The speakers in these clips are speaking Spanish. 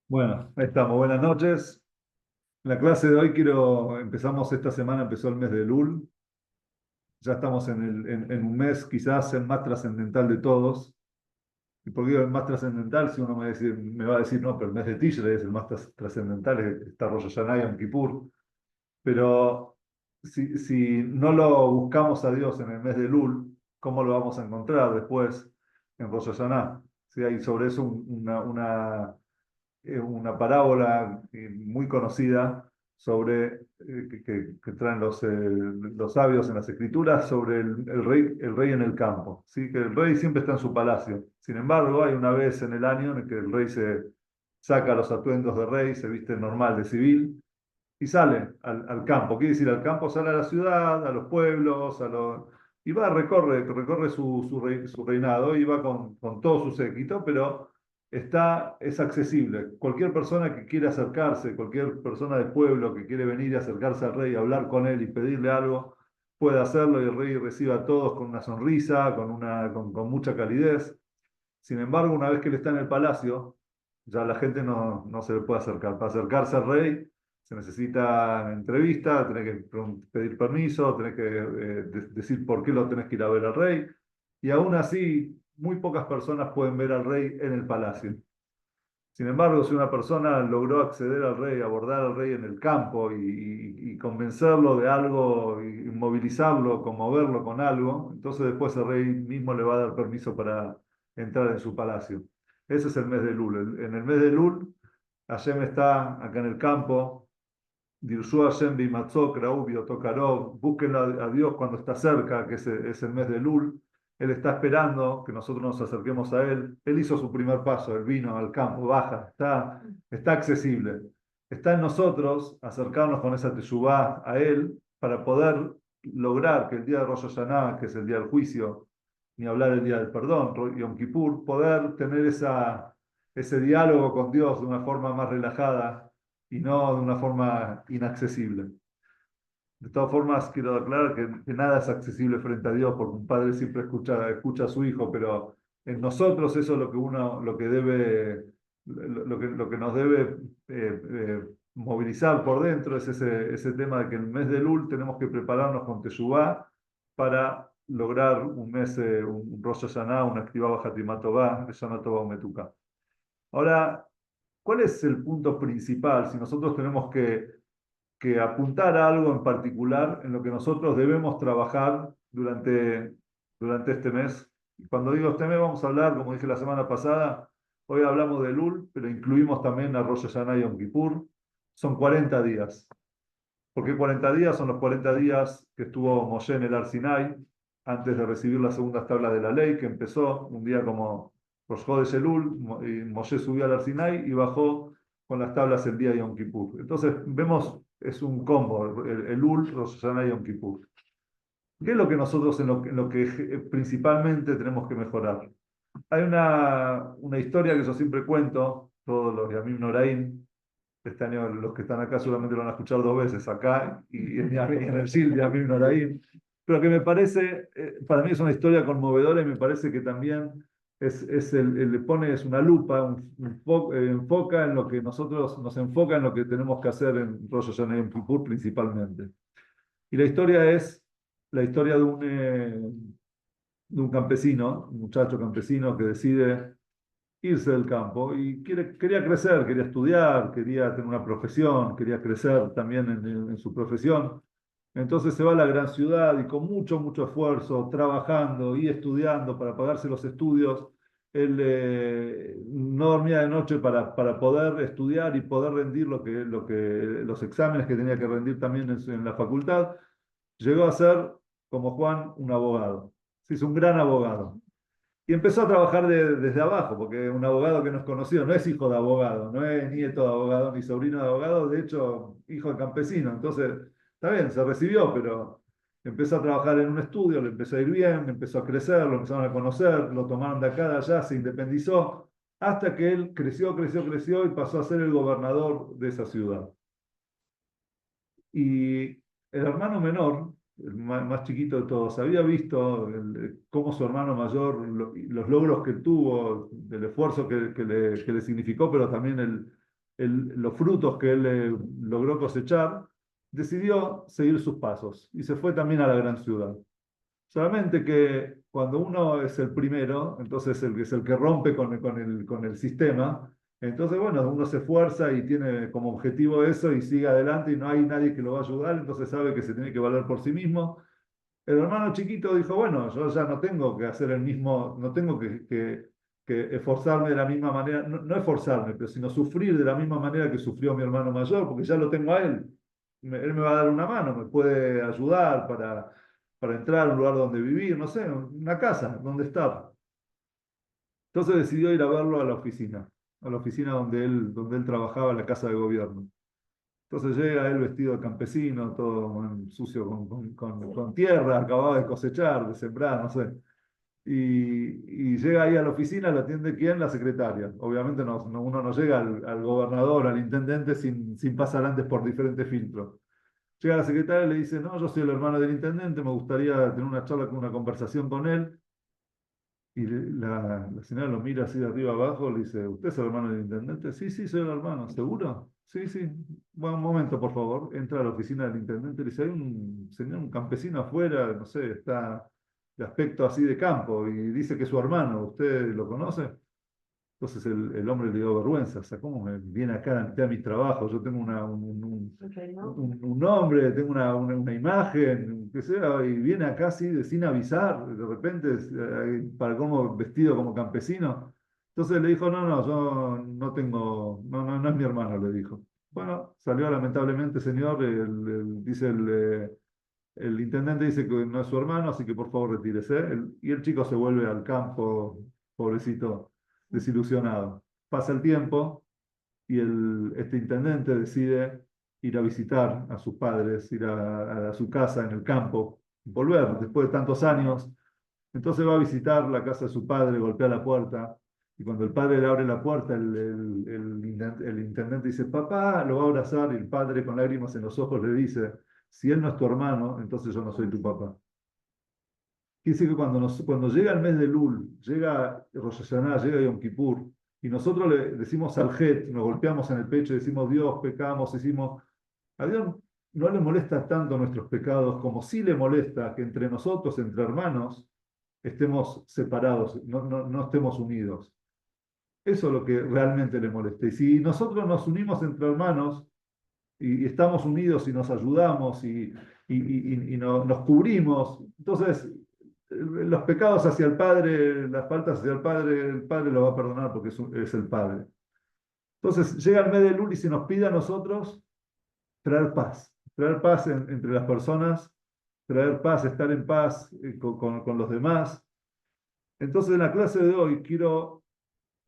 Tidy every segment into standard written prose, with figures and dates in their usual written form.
Bueno, ahí estamos. Buenas noches. En la clase de hoy empezamos esta semana, empezó el mes de Elul. Ya estamos en un mes quizás el más trascendental de todos. ¿Y por qué digo el más trascendental? Si uno me va a decir, no, pero el mes de Tishrei es el más trascendental, está Rosh Hashanah y Yom Kippur. Pero si no lo buscamos a Dios en el mes de Elul, ¿cómo lo vamos a encontrar después en Rosh Hashanah? Sí, hay sobre eso una parábola muy conocida sobre que traen los sabios en las escrituras sobre el rey en el campo. ¿Sí? Que el rey siempre está en su palacio. Sin embargo, hay una vez en el año en el que el rey se saca los atuendos de rey, se viste normal de civil y sale al campo. Quiere decir, al campo sale a la ciudad, a los pueblos, y va, recorre su reinado y va con todo su séquito, pero es accesible. Cualquier persona que quiera acercarse, cualquier persona del pueblo que quiere venir y acercarse al rey, hablar con él y pedirle algo, puede hacerlo y el rey recibe a todos con una sonrisa, con mucha calidez. Sin embargo, una vez que él está en el palacio, ya la gente no se le puede acercar. Para acercarse al rey se necesita entrevista, tenés que pedir permiso, tenés que decir por qué lo tenés que ir a ver al rey. Y aún así, muy pocas personas pueden ver al rey en el palacio. Sin embargo, si una persona logró acceder al rey, abordar al rey en el campo y convencerlo de algo, y movilizarlo, conmoverlo con algo, entonces después el rey mismo le va a dar permiso para entrar en su palacio. Ese es el mes de Elul. En el mes de Elul, Hashem está acá en el campo. Dirshu Hashem bimatzok, Raúl, Biotokarov. Búsquenlo a Dios cuando está cerca, que es el mes de Elul. Él está esperando que nosotros nos acerquemos a Él. Él hizo su primer paso, Él vino al campo, baja, está accesible. Está en nosotros acercarnos con esa teshuvá a Él para poder lograr que el día de Rosh Hashanah, que es el día del juicio, ni hablar el día del perdón, Yom Kippur, poder tener ese diálogo con Dios de una forma más relajada y no de una forma inaccesible. De todas formas, quiero aclarar que nada es accesible frente a Dios, porque un padre siempre escucha a su hijo, pero en nosotros eso es lo que debe, lo que nos debe movilizar por dentro, es ese tema de que en el mes de Elul tenemos que prepararnos con Teshuvá para lograr un mes, un Rosh Hashanah, una Activá Hatimat Tová, Shana Tová Umetuká. Ahora, ¿cuál es el punto principal si nosotros tenemos que apuntar a algo en particular en lo que nosotros debemos trabajar durante este mes? Y cuando digo este mes, vamos a hablar, como dije la semana pasada, hoy hablamos de Elul, pero incluimos también a Rosh Hashanah y Yom Kippur. Son 40 días. ¿Por qué 40 días? Son los 40 días que estuvo Moshe en el Ar Sinai, antes de recibir las segundas tablas de la ley, que empezó un día como Rosh Chodesh Elul, y Moshe subió al Ar Sinai y bajó con las tablas el día de Yom Kippur. Entonces, vemos, es un combo, Elul, Rosh Hashanah y Yom Kippur. ¿Qué es lo que nosotros en lo que principalmente tenemos que mejorar? Hay una historia que yo siempre cuento, todos los Yamim Noraim. Este año los que están acá seguramente lo van a escuchar dos veces, acá y en el SIL de Amim Noraim, pero que me parece, para mí es una historia conmovedora y me parece que también le pone es una lupa, enfoca en lo que nosotros nos enfoca en lo que tenemos que hacer en Rosh Hashanah y en Kippur principalmente. Y la historia es la historia de un campesino, un muchacho campesino que decide irse del campo y quería crecer, quería estudiar, quería tener una profesión, quería crecer también en su profesión. Entonces se va a la gran ciudad y con mucho esfuerzo, trabajando y estudiando para pagarse los estudios, él no dormía de noche para poder estudiar y poder rendir los exámenes que tenía que rendir también en la facultad. Llegó a ser, como Juan, un abogado. Se hizo un gran abogado. Y empezó a trabajar desde abajo, porque un abogado que no es conocido no es hijo de abogado, no es nieto de abogado ni sobrino de abogado, de hecho, hijo de campesino. Entonces, está bien, se recibió, pero empezó a trabajar en un estudio, le empezó a ir bien, empezó a crecer, lo empezaron a conocer, lo tomaron de acá, de allá, se independizó, hasta que él creció y pasó a ser el gobernador de esa ciudad. Y el hermano menor el más chiquito de todos, había visto cómo su hermano mayor, los logros que tuvo, el esfuerzo que le significó, pero también los frutos que él logró cosechar, decidió seguir sus pasos y se fue también a la gran ciudad. Solamente que cuando uno es el primero, entonces es el que rompe con el sistema, entonces bueno, uno se esfuerza y tiene como objetivo eso y sigue adelante y no hay nadie que lo va a ayudar, entonces sabe que se tiene que valer por sí mismo. El hermano chiquito dijo, bueno, yo ya no tengo que hacer el mismo, no tengo que esforzarme de la misma manera, no, no esforzarme, pero sino sufrir de la misma manera que sufrió mi hermano mayor, porque ya lo tengo a él. Él me va a dar una mano, me puede ayudar para entrar a un lugar donde vivir, no sé, una casa donde estar. Entonces decidió ir a verlo a la oficina donde él trabajaba en la casa de gobierno. Entonces llega él vestido de campesino, todo sucio con tierra, acababa de cosechar, de sembrar, no sé. Y llega ahí a la oficina, lo atiende quién, la secretaria. Obviamente uno no llega al gobernador, al intendente sin pasar antes por diferentes filtros. Llega la secretaria y le dice, no, yo soy el hermano del intendente, me gustaría tener una charla, una conversación con él. Y la señora lo mira así de arriba abajo, le dice, ¿usted es el hermano del intendente? Sí, sí, soy el hermano. ¿Seguro? Sí, sí. Bueno, un momento, por favor. Entra a la oficina del intendente y le dice, hay un señor, un campesino afuera, no sé, está de aspecto así de campo y dice que es su hermano. ¿Usted lo conoce? Entonces el hombre le dio vergüenza, o sea, ¿cómo me viene acá ante mi trabajo? Yo tengo un nombre, tengo una imagen, que sea, y viene acá así, sin avisar, de repente, para como vestido como campesino. Entonces le dijo, no, no, yo no tengo, no, no, no es mi hermano, le dijo. Bueno, salió lamentablemente, señor, dice el intendente dice que no es su hermano, así que por favor retírese. Y el chico se vuelve al campo, pobrecito, desilusionado. Pasa el tiempo y este intendente decide ir a visitar a sus padres, ir a su casa en el campo, volver después de tantos años. Entonces va a visitar la casa de su padre, golpea la puerta. Y cuando el padre le abre la puerta, el intendente dice, papá, lo va a abrazar y el padre con lágrimas en los ojos le dice, si él no es tu hermano, entonces yo no soy tu papá. Quiere decir que cuando llega el mes de Lul, llega Rosh Hashanah, llega Yom Kippur, y nosotros le decimos al Het, nos golpeamos en el pecho y decimos, Dios, pecamos, hicimos... A Dios no le molesta tanto nuestros pecados como sí le molesta que entre nosotros, entre hermanos, estemos separados, no estemos unidos. Eso es lo que realmente le molesta. Y si nosotros nos unimos entre hermanos y estamos unidos y nos ayudamos y nos cubrimos, entonces los pecados hacia el Padre, las faltas hacia el Padre lo va a perdonar porque es el Padre. Entonces llega el mes de Lul y se nos pide a nosotros traer paz entre las personas, traer paz, estar en paz con los demás. Entonces en la clase de hoy quiero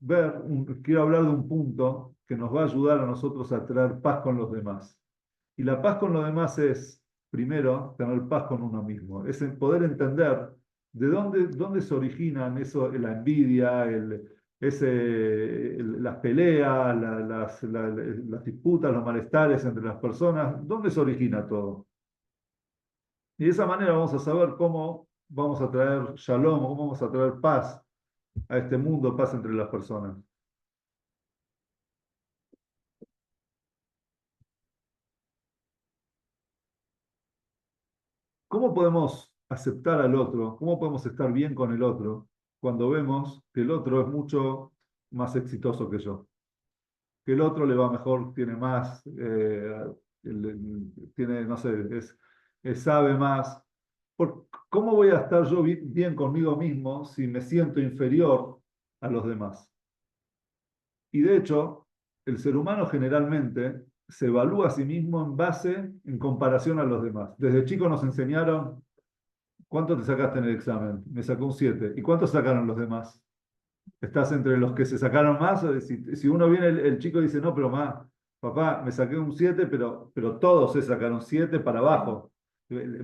hablar de un punto que nos va a ayudar a nosotros a traer paz con los demás. Y la paz con los demás es, primero, tener paz con uno mismo, es poder entender dónde se originan eso, la envidia, las peleas, las disputas, los malestares entre las personas, dónde se origina todo. Y de esa manera vamos a saber cómo vamos a traer shalom, cómo vamos a traer paz a este mundo, paz entre las personas. ¿Cómo podemos aceptar al otro? ¿Cómo podemos estar bien con el otro cuando vemos que el otro es mucho más exitoso que yo? Que el otro le va mejor, tiene más, tiene, no sé, sabe más. ¿Cómo voy a estar yo bien conmigo mismo si me siento inferior a los demás? Y de hecho, el ser humano generalmente se evalúa a sí mismo en comparación a los demás. Desde chico nos enseñaron, ¿cuánto te sacaste en el examen? Me sacó un 7. ¿Y cuánto sacaron los demás? ¿Estás entre los que se sacaron más? O si uno viene, el chico dice, no, pero papá, me saqué un 7, pero todos se sacaron 7 para abajo.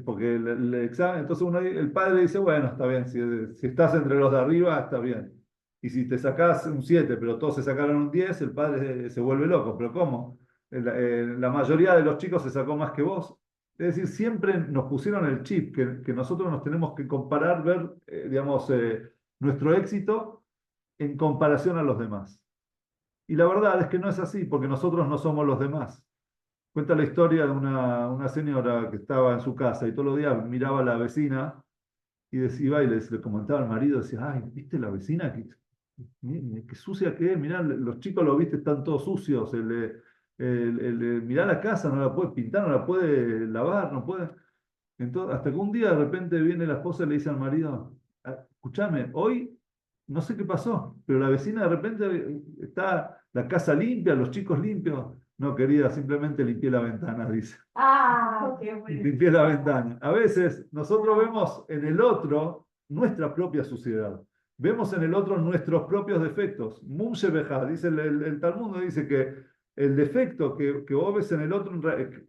Porque el examen, entonces el padre dice, bueno, está bien, si estás entre los de arriba, está bien. Y si te sacás un 7, pero todos se sacaron un 10, el padre se vuelve loco. ¿Pero cómo? La mayoría de los chicos se sacó más que vos. Es decir, siempre nos pusieron el chip que nosotros nos tenemos que comparar, ver, digamos, nuestro éxito en comparación a los demás. Y la verdad es que no es así, porque nosotros no somos los demás. Cuenta la historia de una señora que estaba en su casa y todos los días miraba a la vecina y iba y le comentaba al marido, decía, ay, ¿viste la vecina? Qué sucia que es, mirá, los chicos lo viste, están todos sucios, mirá la casa, no la puede pintar, no la puede lavar, no puede... Entonces, hasta que un día de repente viene la esposa y le dice al marido, "Ah, escúchame, hoy no sé qué pasó, pero la vecina de repente está la casa limpia, los chicos limpios. No, querida, simplemente limpié la ventana, dice. Ah, qué bueno. Limpié la ventana. A veces nosotros vemos en el otro nuestra propia suciedad. Vemos en el otro nuestros propios defectos. Mum Shebejá, dice el Talmud, dice que el defecto que vos ves en el otro,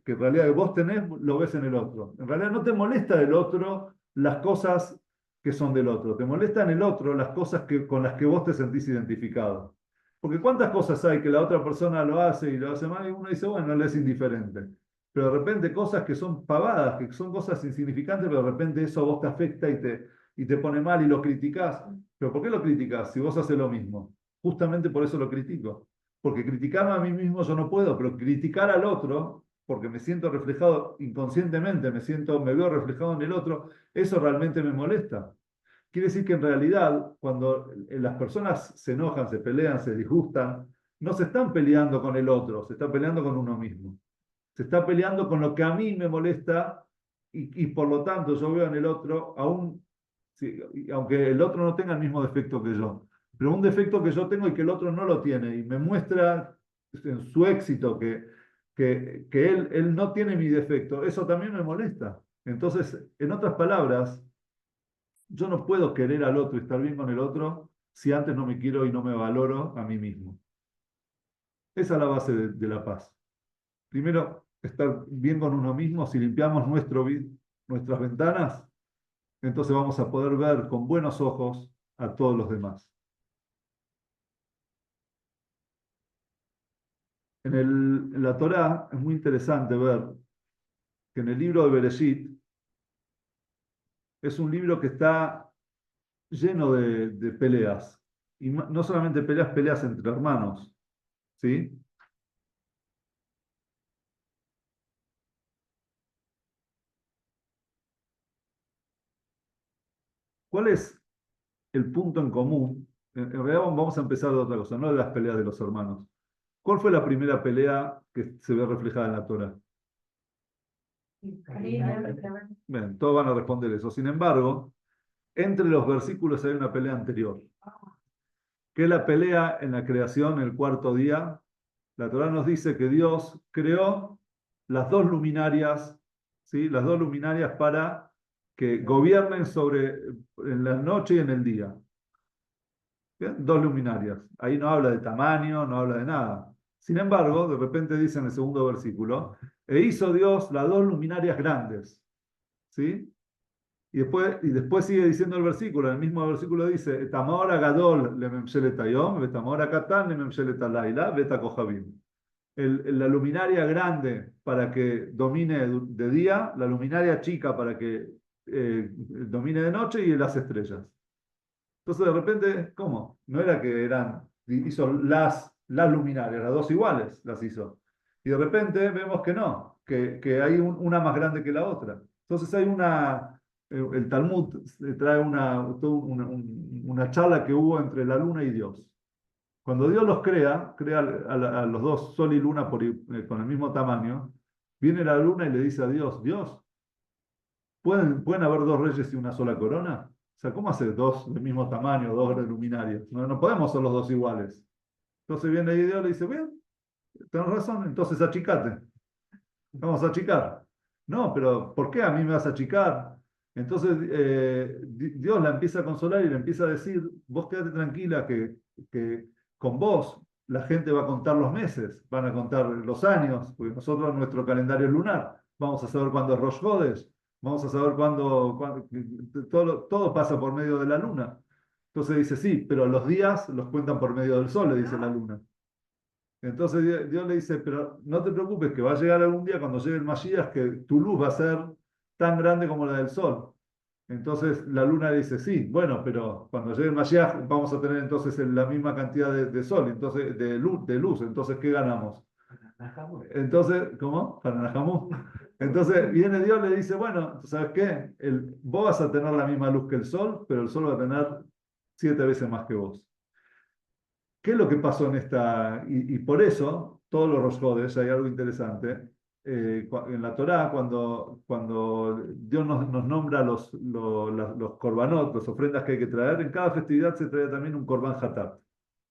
que en realidad vos tenés, lo ves en el otro. En realidad no te molesta del otro las cosas que son del otro. Te molesta en el otro las cosas con las que vos te sentís identificado. Porque cuántas cosas hay que la otra persona lo hace y lo hace mal y uno dice, bueno, le es indiferente. Pero de repente cosas que son pavadas, que son cosas insignificantes, pero de repente eso a vos te afecta y te pone mal y lo criticás. ¿Pero por qué lo criticás si vos haces lo mismo? Justamente por eso lo critico. Porque criticarme a mí mismo yo no puedo, pero criticar al otro, porque me siento reflejado inconscientemente, me veo reflejado en el otro, eso realmente me molesta. Quiere decir que en realidad, cuando las personas se enojan, se pelean, se disgustan, no se están peleando con el otro, se están peleando con uno mismo. Se está peleando con lo que a mí me molesta y por lo tanto yo veo en el otro, aún, sí, aunque el otro no tenga el mismo defecto que yo, pero un defecto que yo tengo y que el otro no lo tiene y me muestra en su éxito que él no tiene mi defecto, eso también me molesta. Entonces, en otras palabras, yo no puedo querer al otro y estar bien con el otro si antes no me quiero y no me valoro a mí mismo. Esa es la base de la paz. Primero, estar bien con uno mismo. Si limpiamos nuestras ventanas, entonces vamos a poder ver con buenos ojos a todos los demás. En la Torá es muy interesante ver que en el libro de Bereshit es un libro que está lleno de peleas. Y no solamente peleas, peleas entre hermanos. ¿Sí? ¿Cuál es el punto en común? En realidad vamos a empezar de otra cosa, no de las peleas de los hermanos. ¿Cuál fue la primera pelea que se ve reflejada en la Torá? Bien, todos van a responder eso. Sin embargo, entre los versículos hay una pelea anterior, que es la pelea en la creación, el cuarto día. La Torá nos dice que Dios creó las dos luminarias, ¿sí? Las dos luminarias para que gobiernen en la noche y en el día. ¿Bien? Dos luminarias. Ahí no habla de tamaño, no habla de nada. Sin embargo, de repente dice en el segundo versículo, e hizo Dios las dos luminarias grandes, ¿sí? Y después sigue diciendo el versículo, en el mismo versículo dice, Tamahora Gadol le memshelet hayom, Tamahora Katan le memshelet halayla, Beta Kohabim. La luminaria grande para que domine de día, la luminaria chica para que domine de noche y las estrellas. Entonces de repente, ¿cómo? No era que hizo las luminarias, las dos iguales las hizo. Y de repente vemos que no, que hay una más grande que la otra. Entonces hay el Talmud trae una charla que hubo entre la luna y Dios. Cuando Dios los crea a los dos, Sol y Luna con el mismo tamaño, viene la luna y le dice a Dios, Dios, ¿pueden haber dos reyes y una sola corona? O sea, ¿cómo hacer dos del mismo tamaño, dos luminarias? No, no podemos ser los dos iguales. Entonces viene ahí Dios y le dice, bien, tenés razón, entonces achicate. Vamos a achicar. No, pero ¿por qué a mí me vas a achicar? Entonces Dios la empieza a consolar y le empieza a decir, vos quédate tranquila que con vos la gente va a contar los meses, van a contar los años, porque nosotros nuestro calendario es lunar, vamos a saber cuándo es Rosh Hodesh, vamos a saber todo pasa por medio de la luna. Entonces dice, sí, pero los días los cuentan por medio del sol, le dice la luna. Entonces Dios le dice, pero no te preocupes, que va a llegar algún día cuando llegue el Mashiach, que tu luz va a ser tan grande como la del sol. Entonces la luna dice, sí, bueno, pero cuando llegue el Mashiach vamos a tener entonces la misma cantidad de sol, entonces de luz, entonces ¿qué ganamos? Entonces, ¿cómo? Para Najamu. Entonces viene Dios y le dice, bueno, ¿sabes qué? Vos vas a tener la misma luz que el sol, pero el sol va a tener 7 veces más que vos. ¿Qué es lo que pasó en esta? Y por eso, todos los Rosh Hodesh, hay algo interesante. En la Torá, cuando Dios nos nombra los korbanot, las ofrendas que hay que traer, en cada festividad se trae también un korban hatat.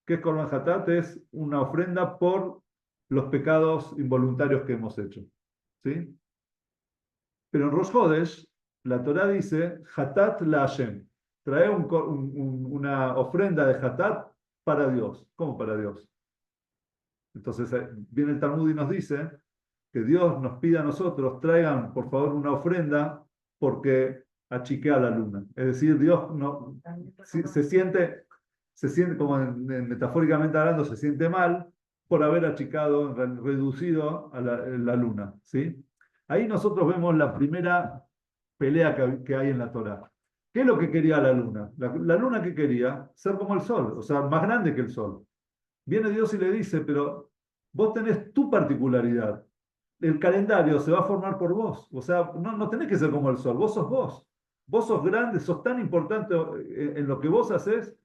¿Qué es korban hatat? Es una ofrenda por los pecados involuntarios que hemos hecho. ¿Sí? Pero en Rosh Hodesh, la Torá dice, hatat la Hashem. Trae una ofrenda de hatat para Dios. ¿Cómo para Dios? Entonces viene el Talmud y nos dice que Dios nos pide a nosotros, traigan por favor una ofrenda porque achiquea la luna. Es decir, Dios no, se siente como metafóricamente hablando, se siente mal por haber achicado, reducido a la luna. ¿Sí? Ahí nosotros vemos la primera pelea que hay en la Torá. ¿Qué es lo que quería la luna? La luna que quería ser como el sol, o sea, más grande que el sol. Viene Dios y le dice, pero vos tenés tu particularidad. El calendario se va a formar por vos. O sea, no tenés que ser como el sol, vos sos vos. Vos sos grande, sos tan importante en lo que vos haces,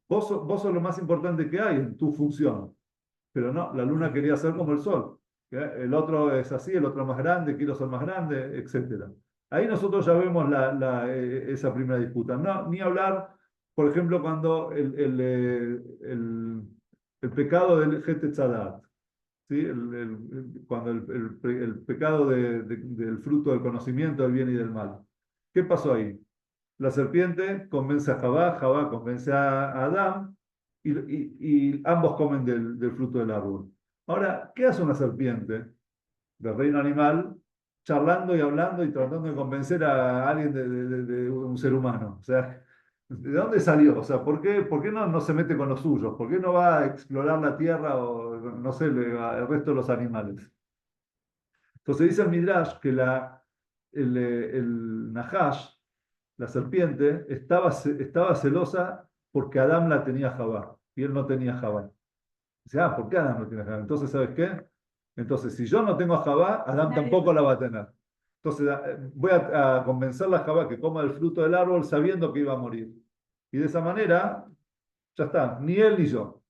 vos sos lo más importante que hay en tu función. Pero no, la luna quería ser como el sol. El otro es así, el otro es más grande, quiero ser más grande, etcétera. Ahí nosotros ya vemos esa primera disputa. No, ni hablar, por ejemplo, cuando el pecado del Hetetzadat, ¿sí? Cuando el pecado del fruto del conocimiento del bien y del mal. ¿Qué pasó ahí? La serpiente convence a Jabá, Jabá convence a Adán y ambos comen del fruto del árbol. Ahora, ¿qué hace una serpiente del reino animal charlando y hablando y tratando de convencer a alguien de un ser humano? O sea, ¿de dónde salió? O sea, ¿por qué no se mete con los suyos? ¿Por qué no va a explorar la tierra o, no sé, el resto de los animales? Entonces dice el Midrash que el Nahash, la serpiente, estaba celosa porque Adán la tenía Jabá y él no tenía Jabá. Dice, ¿por qué Adán no tiene Jabá? Entonces, ¿sabes qué? Entonces, si yo no tengo a Jabá, Adán tampoco la va a tener. Entonces, voy a convencerla a Jabá que coma el fruto del árbol sabiendo que iba a morir. Y de esa manera, ya está, ni él ni yo.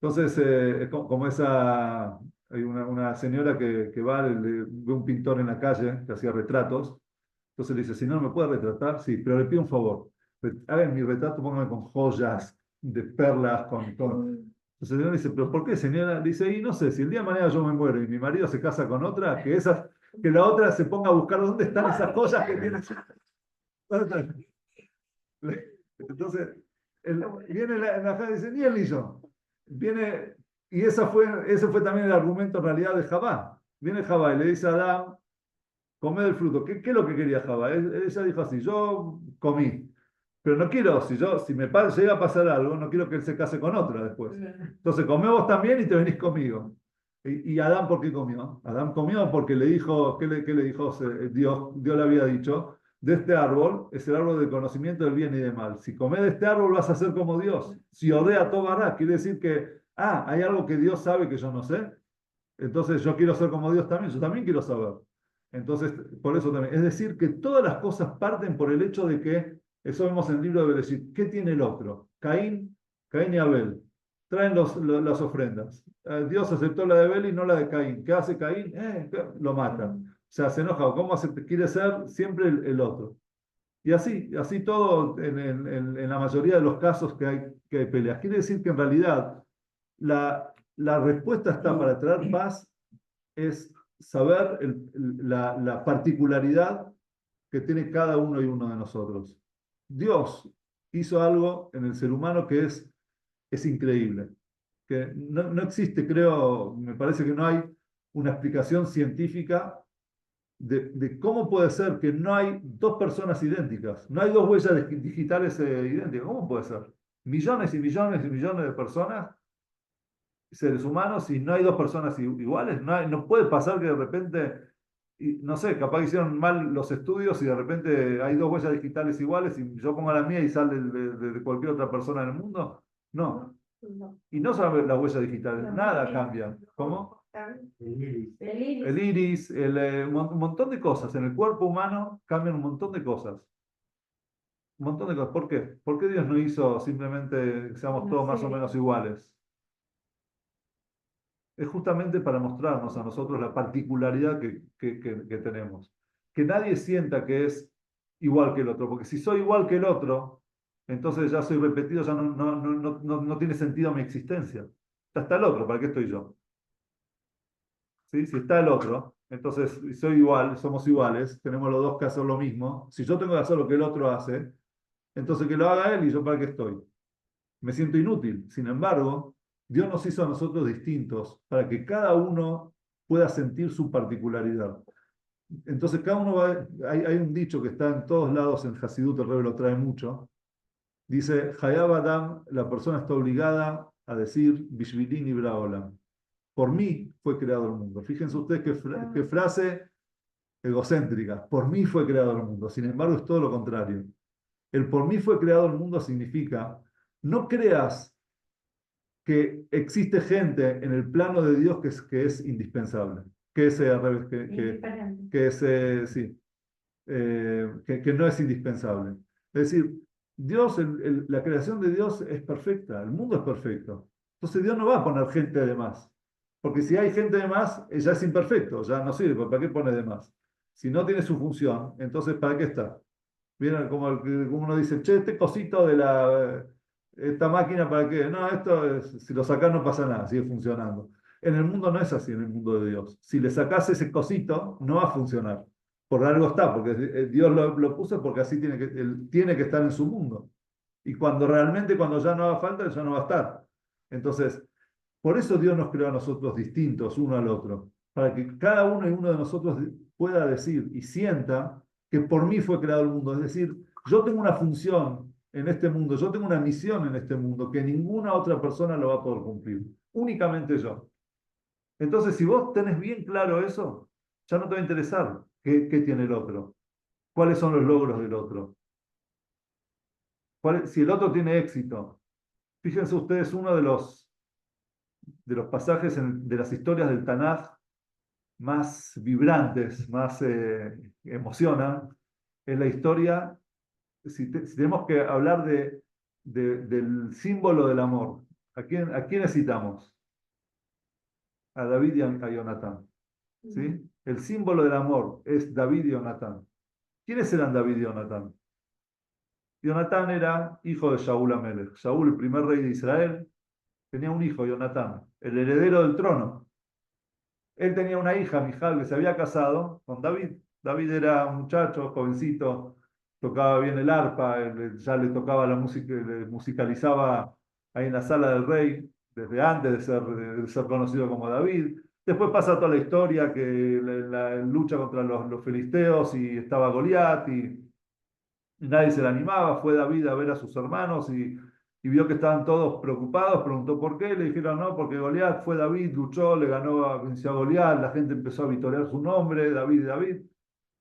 Entonces, es como esa, hay una señora que va, ve un pintor en la calle que hacía retratos. Entonces le dice, si no me puede retratar, sí, pero le pido un favor. Hagan mi retrato, póngame con joyas de perlas, Entonces el señor dice, pero ¿por qué, señora? Dice, y no sé, si el día de mañana yo me muero y mi marido se casa con otra, que la otra se ponga a buscar dónde están esas joyas que tiene. Entonces, viene la y dice, ni él ni yo. Viene, y ese fue también el argumento en realidad de Jabá. Viene Jabá y le dice a Adán, come del fruto. ¿Qué es lo que quería Jabá? Ella dijo así, yo comí, pero no quiero, si me llega a pasar algo, no quiero que él se case con otra después. Entonces, come vos también y te venís conmigo. Y Adán, ¿por qué comió? Adán comió porque le dijo, ¿qué le dijo Dios le había dicho? De este árbol es el árbol del conocimiento del bien y del mal. Si comes de este árbol vas a ser como Dios. Si odea Tobará, quiere decir que, hay algo que Dios sabe que yo no sé. Entonces yo quiero ser como Dios también, yo también quiero saber. Entonces, por eso también. Es decir, que todas las cosas parten por el hecho de que, eso vemos en el libro de Bereshit, ¿qué tiene el otro? Caín y Abel. Traen las ofrendas. Dios aceptó la de Abel y no la de Caín. ¿Qué hace Caín? Lo mata. O sea, se enoja. ¿Cómo quiere ser siempre el otro? Y así todo en la mayoría de los casos que hay peleas. Quiere decir que en realidad la respuesta está para traer paz, es saber la particularidad que tiene cada uno y uno de nosotros. Dios hizo algo en el ser humano que es increíble, que no existe, creo, me parece que no hay una explicación científica de cómo puede ser que no hay dos personas idénticas, no hay dos huellas digitales idénticas. ¿Cómo puede ser? Millones y millones y millones de personas seres humanos y no hay dos personas iguales. No puede pasar que de repente, no sé, capaz que hicieron mal los estudios y de repente hay dos huellas digitales iguales y yo pongo la mía y sale de cualquier otra persona en el mundo. No. No. Y no solo las huellas digitales, No, nada sí. cambia. ¿Cómo? El iris. El iris, un montón de cosas. En el cuerpo humano cambian un montón de cosas. Un montón de cosas. ¿Por qué? ¿Por qué Dios no hizo simplemente que seamos No todos más sé. o menos iguales? Es justamente para mostrarnos a nosotros la particularidad que tenemos. Que nadie sienta que es igual que el otro, porque si soy igual que el otro, entonces ya soy repetido, ya no tiene sentido mi existencia. Ya está el otro, ¿para qué estoy yo? ¿Sí? Si está el otro, entonces soy igual, somos iguales, tenemos los dos que hacer lo mismo. Si yo tengo que hacer lo que el otro hace, entonces que lo haga él y yo para qué estoy. Me siento inútil. Sin embargo, Dios nos hizo a nosotros distintos para que cada uno pueda sentir su particularidad. Entonces, cada uno hay un dicho que está en todos lados en Hasidut, el Rebbe lo trae mucho. Dice, Hayab Adam, la persona está obligada a decir, Bishvilini Braolam. Por mí fue creado el mundo. Fíjense ustedes qué frase egocéntrica. Por mí fue creado el mundo. Sin embargo, es todo lo contrario. El por mí fue creado el mundo significa, no creas que existe gente en el plano de Dios que es indispensable, que es, al revés, que es, sí, que no es indispensable. Es decir, Dios, la creación de Dios es perfecta, el mundo es perfecto. Entonces Dios no va a poner gente de más, porque si hay gente de más, ya es imperfecto, ya no sirve, ¿para qué pone de más? Si no tiene su función, entonces ¿para qué está? Vieron como uno dice, che, este cosito de esta máquina, ¿para qué? No, si lo sacás no pasa nada, sigue funcionando. En el mundo no es así, en el mundo de Dios. Si le sacás ese cosito, no va a funcionar. Por algo está, porque Dios lo puso porque así él tiene que estar en su mundo. Y cuando ya no haga falta, ya no va a estar. Entonces, por eso Dios nos creó a nosotros distintos uno al otro, para que cada uno y uno de nosotros pueda decir y sienta que por mí fue creado el mundo. Es decir, yo tengo una función en este mundo, yo tengo una misión en este mundo que ninguna otra persona lo va a poder cumplir, únicamente yo. Entonces, si vos tenés bien claro eso, ya no te va a interesar qué tiene el otro, cuáles son los logros del otro, si el otro tiene éxito. Fíjense ustedes, uno de los pasajes de las historias del Tanaj más vibrantes, más emocionan, es la historia, si tenemos que hablar del símbolo del amor, ¿a quién citamos? A David y a Jonatán. ¿Sí? El símbolo del amor es David y Jonatán. ¿Quiénes eran David y Jonatán? Jonatán era hijo de Shaul Amelech. Shaul, el primer rey de Israel, tenía un hijo, Jonatán, el heredero del trono. Él tenía una hija, Mijal, que se había casado con David. David era un muchacho, jovencito, tocaba bien el arpa, ya le tocaba la música, le musicalizaba ahí en la sala del rey, desde antes de ser conocido como David. Después pasa toda la historia que la lucha contra los filisteos y estaba Goliat y nadie se le animaba. Fue David a ver a sus hermanos y vio que estaban todos preocupados, preguntó por qué, le dijeron no, porque Goliat fue David, luchó, le ganó, venció a Goliat, la gente empezó a vitorear su nombre, David, David.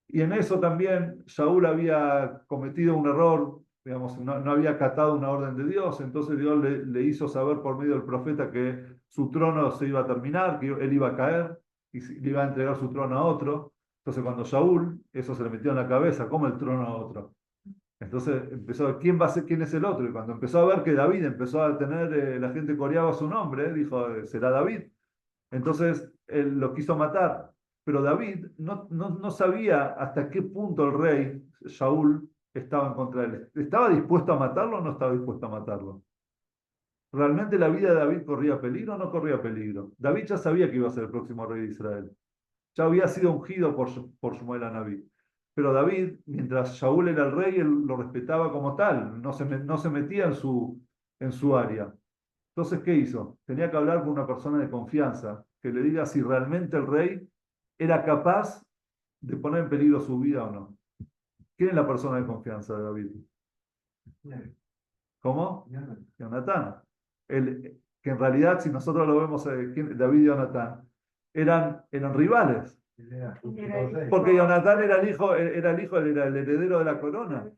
Y en eso también Saúl había cometido un error, digamos, no había acatado una orden de Dios, entonces Dios le hizo saber por medio del profeta que su trono se iba a terminar, que él iba a caer y le iba a entregar su trono a otro. Entonces cuando Saúl, eso se le metió en la cabeza, ¿cómo el trono a otro? Entonces empezó, ¿quién va a ser, quién es el otro? Y cuando empezó a ver que David empezó a tener, la gente coreaba su nombre, dijo, será David. Entonces él lo quiso matar. Pero David no sabía hasta qué punto el rey, Saúl, estaba en contra de él. ¿Estaba dispuesto a matarlo o no estaba dispuesto a matarlo? ¿Realmente la vida de David corría peligro o no corría peligro? David ya sabía que iba a ser el próximo rey de Israel. Ya había sido ungido por Shmuel Anabí. Pero David, mientras Saúl era el rey, él lo respetaba como tal, no se metía en su área. Entonces, ¿qué hizo? Tenía que hablar con una persona de confianza, que le diga si realmente el rey era capaz de poner en peligro su vida o no. ¿Quién es la persona de confianza de David? ¿Cómo? Jonatán. que en realidad, si nosotros lo vemos, David y Jonatán, eran rivales. Porque Jonatán era el hijo, era el heredero de la corona.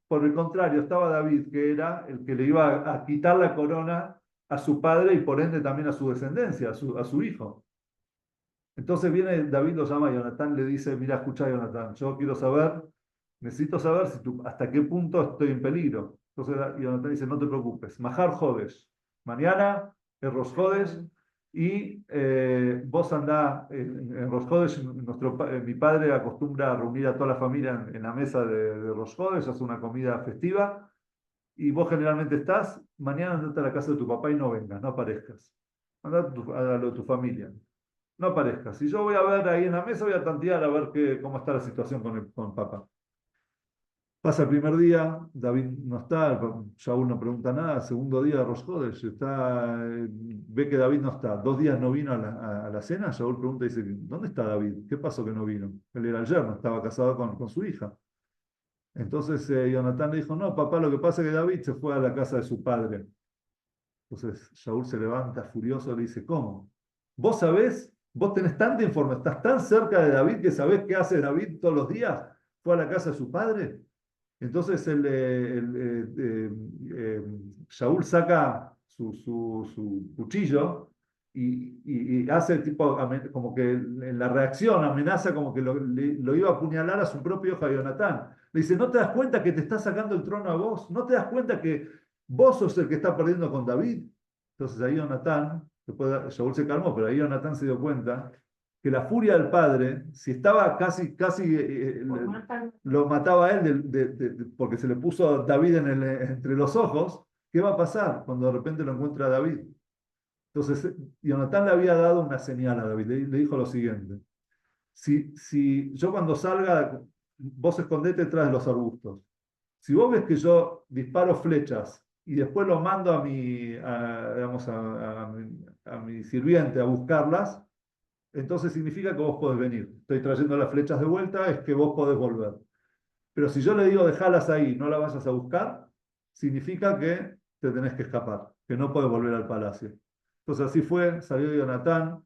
Por el contrario, estaba David, que era el que le iba a quitar la corona a su padre y por ende también a su descendencia, a su hijo. Entonces viene David, lo llama a Jonatán, le dice, mira, escucha Jonatán, yo quiero saber, necesito saber hasta qué punto estoy en peligro. Entonces Jonatán dice, no te preocupes, Mahar Jodes, mañana es Rosh Jodes, y vos andá en Rosh Jodes, mi padre acostumbra a reunir a toda la familia en la mesa de Rosh Jodes, hace una comida festiva, y vos generalmente estás, mañana andate a la casa de tu papá y no vengas, no aparezcas. Andá a lo de tu familia. No aparezcas. Si yo voy a ver ahí en la mesa, voy a tantear a ver cómo está la situación con papá. Pasa el primer día, David no está, Shaul no pregunta nada. Segundo día, Rosh Hodesh, ve que David no está. 2 días no vino a la cena. Shaul pregunta y dice, ¿dónde está David? ¿Qué pasó que no vino? Él era el yerno, estaba casado con su hija. Entonces Jonatán le dijo, no, papá, lo que pasa es que David se fue a la casa de su padre. Entonces Shaul se levanta furioso y le dice, ¿cómo? ¿Vos sabés? ¿Vos tenés tanta información? ¿Estás tan cerca de David que sabés qué hace David todos los días? ¿Fue a la casa de su padre? Entonces Shaul saca su cuchillo y hace tipo, como que en la reacción amenaza como que lo iba a apuñalar a su propio hijo Jonatán. Le dice, ¿no te das cuenta que te está sacando el trono a vos? ¿No te das cuenta que vos sos el que está perdiendo con David? Entonces ahí Jonatán, Shaul se calmó, pero ahí Jonatán se dio cuenta que la furia del padre, si estaba casi lo mataba a él porque se le puso a David entre los ojos, ¿qué va a pasar cuando de repente lo encuentra a David? Entonces, Jonatán le había dado una señal a David, le dijo lo siguiente, si yo cuando salga, vos escondete detrás de los arbustos. Si vos ves que yo disparo flechas y después lo mando digamos, a mi sirviente a buscarlas, entonces significa que vos podés venir. Estoy trayendo las flechas de vuelta, es que vos podés volver. Pero si yo le digo dejalas ahí, no las vayas a buscar, significa que te tenés que escapar, que no podés volver al palacio. Entonces así fue, salió Jonatán,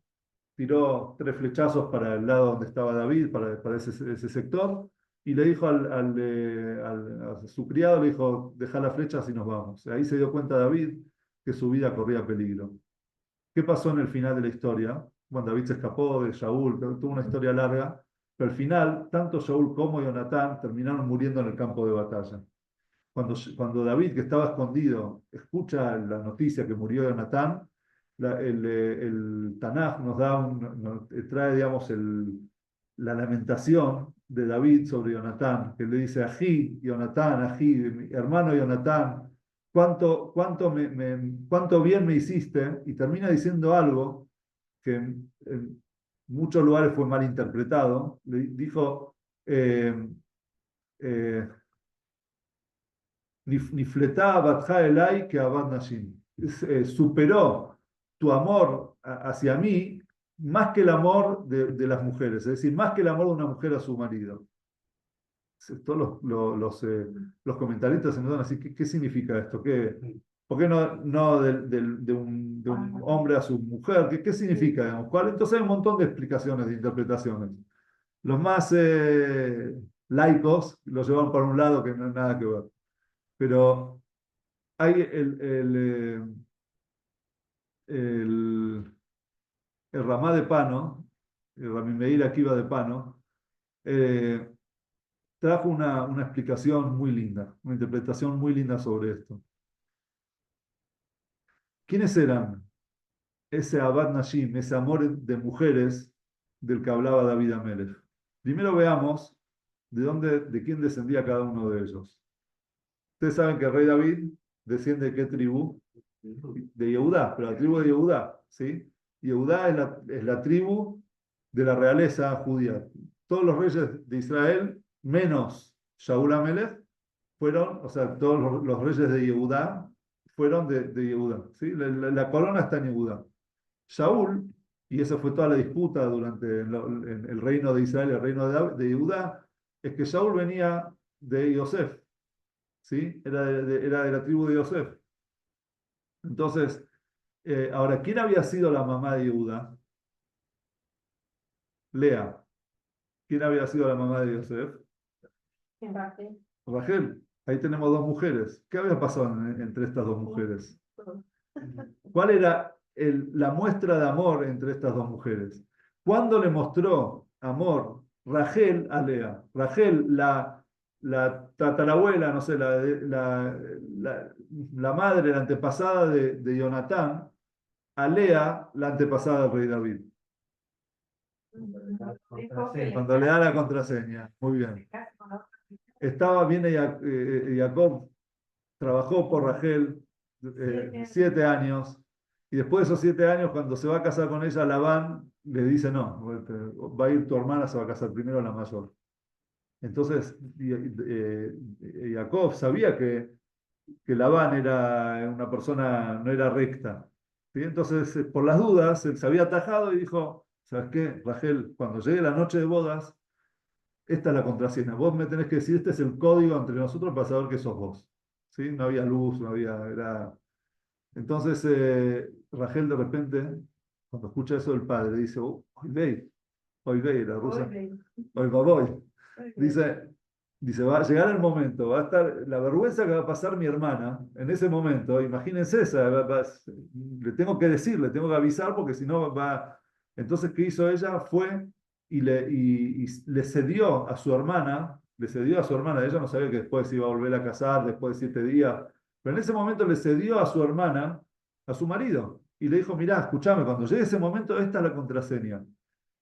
tiró 3 flechazos para el lado donde estaba David, para ese sector, y le dijo a su criado, le dijo, deja las flechas y nos vamos. Ahí se dio cuenta David que su vida corría peligro. ¿Qué pasó en el final de la historia? Bueno, David se escapó de Shaul, tuvo una historia larga, pero al final, tanto Shaul como Jonatán terminaron muriendo en el campo de batalla. Cuando David, que estaba escondido, escucha la noticia que murió Jonatán, el Tanaj trae, digamos, la lamentación de David sobre Jonatán, que le dice, Ají, Jonatán, Ají, mi hermano Jonatán, cuánto bien me hiciste, y termina diciendo algo que en muchos lugares fue mal interpretado. Le dijo, eh, eh, Nifletá Batja Elai que Abad Nashim. Superó tu amor hacia mí más que el amor de las mujeres, es decir, más que el amor de una mujer a su marido. Todos los comentaristas se me dan así, ¿qué significa esto? ¿Por qué no de un hombre a su mujer? ¿Qué significa? Digamos? Entonces hay un montón de explicaciones, de interpretaciones. Los más laicos lo llevan por un lado que no hay nada que ver. Pero hay el Ramá de Pano, el Rami Meir Akiva de Pano, eh, trajo una explicación muy linda, una interpretación muy linda sobre esto. ¿Quiénes eran ese Abad Nashim, ese amor de mujeres del que hablaba David Amelech? Primero veamos de quién descendía cada uno de ellos. Ustedes saben que el rey David desciende de qué tribu? De Yehudá, pero la tribu de Yehudá, ¿sí? Yehudá es la tribu de la realeza judía. Todos los reyes de Israel, menos Shaul Amelech, fueron, o sea, todos los reyes de Yehudá fueron de Yehudá, ¿sí? La corona está en Yehudá. Shaul, y esa fue toda la disputa durante el reino de Israel, el reino de Yehudá, es que Shaul venía de Yosef, ¿sí? Era de la tribu de Yosef. Entonces, ahora, ¿quién había sido la mamá de Yehuda? Lea. ¿Quién había sido la mamá de Yosef? Rachel. Ahí tenemos dos mujeres. ¿Qué había pasado entre estas dos mujeres? ¿Cuál era la muestra de amor entre estas dos mujeres? ¿Cuándo le mostró amor Rachel a Lea? Rachel, la tatarabuela, no sé, la madre, la antepasada de Jonatán, a Lea, la antepasada del rey David. Cuando le da la contraseña. Muy bien. Viene Jacob, trabajó por Rachel 7 años, y después de esos 7 años, cuando se va a casar con ella, Labán le dice, no, va a ir tu hermana, se va a casar primero la mayor. Entonces, Jacob sabía que Labán era una persona, no era recta. ¿Sí? Entonces, por las dudas, él se había atajado y dijo, ¿sabes qué, Rachel? Cuando llegue la noche de bodas, esta es la contraseña. Vos me tenés que decir, este es el código entre nosotros para saber que sos vos. ¿Sí? No había luz, no había... Entonces, Rachel de repente, cuando escucha eso del padre, dice, hoy vei, la rusa, hoy va voy. Dice, va a llegar el momento, va a estar la vergüenza que va a pasar mi hermana en ese momento. Imagínense esa, le tengo que decir, le tengo que avisar porque si no va. Entonces, ¿qué hizo ella? Fue y le cedió a su hermana, ella no sabía que después se iba a volver a casar después de 7 días, pero en ese momento le cedió a su hermana, a su marido, y le dijo, mirá, escúchame, cuando llegue ese momento, esta es la contraseña.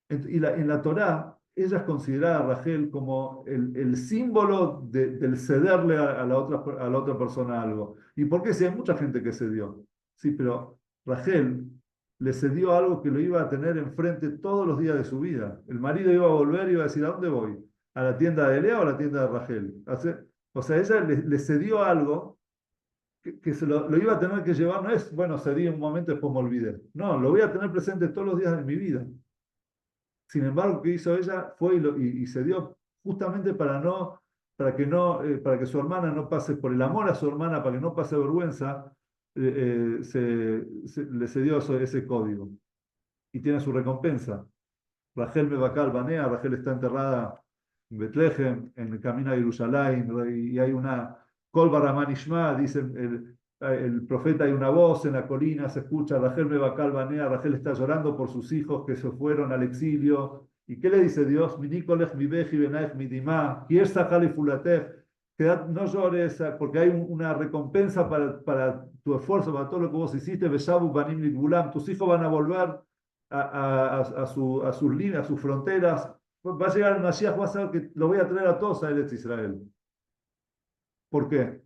En la Torá, ella es considerada, Rachel, como el símbolo del cederle a la otra persona algo. ¿Y por qué? Si hay mucha gente que cedió. Sí, pero Rachel le cedió algo que lo iba a tener enfrente todos los días de su vida. El marido iba a volver y iba a decir, ¿a dónde voy? ¿A la tienda de Lea o a la tienda de Rachel? O sea, ella le cedió algo que se lo iba a tener que llevar, no es, bueno, cedí un momento y después me olvidé. No, lo voy a tener presente todos los días de mi vida. Sin embargo, ¿qué hizo ella? Fue y se dio justamente para que su hermana no pase, por el amor a su hermana, para que no pase vergüenza, le cedió ese código. Y tiene su recompensa. Rachel Mebacal Banea, Rachel está enterrada en Betlehem, en el camino a Jerusalén, y hay una Kol Barramán Ishma, dice el profeta, hay una voz en la colina, se escucha, Rachel Mebacal Banea, Rachel está llorando por sus hijos que se fueron al exilio. ¿Y qué le dice Dios? Mi Nicolech, mi Beji, Benaech, mi Dimá, Kiersa Jali Fulatech, no llores, porque hay una recompensa para tu esfuerzo, para todo lo que vos hiciste, Beshabu Banim Litbulam, tus hijos van a volver a sus líneas, a sus fronteras. Va a llegar el Mashiach, va a saber que lo voy a traer a todos a Eretz Israel. ¿Por qué?